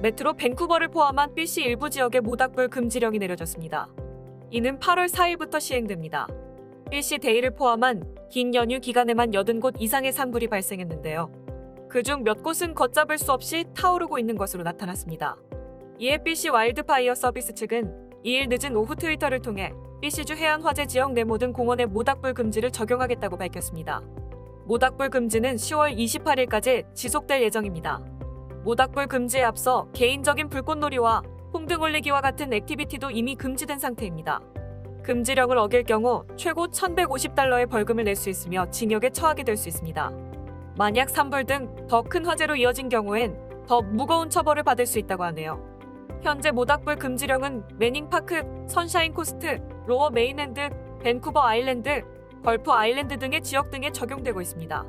메트로 밴쿠버를 포함한 BC 일부 지역에 모닥불 금지령이 내려졌습니다. 이는 8월 4일부터 시행됩니다. BC 데이를 포함한 긴 연휴 기간에만 80곳 이상의 산불이 발생했는데요. 그중 몇 곳은 걷잡을 수 없이 타오르고 있는 것으로 나타났습니다. 이에 BC 와일드파이어 서비스 측은 2일 늦은 오후 트위터를 통해 BC주 해안 화재 지역 내 모든 공원에 모닥불 금지를 적용하겠다고 밝혔습니다. 모닥불 금지는 10월 28일까지 지속될 예정입니다. 모닥불 금지에 앞서 개인적인 불꽃놀이와 풍등 올리기와 같은 액티비티도 이미 금지된 상태입니다. 금지령을 어길 경우 최고 $1,150의 벌금을 낼 수 있으며 징역에 처하게 될 수 있습니다. 만약 산불 등 더 큰 화재로 이어진 경우엔 더 무거운 처벌을 받을 수 있다고 하네요. 현재 모닥불 금지령은 매닝파크, 선샤인 코스트, 로어 메인랜드, 밴쿠버 아일랜드, 걸프 아일랜드 등의 지역 등에 적용되고 있습니다.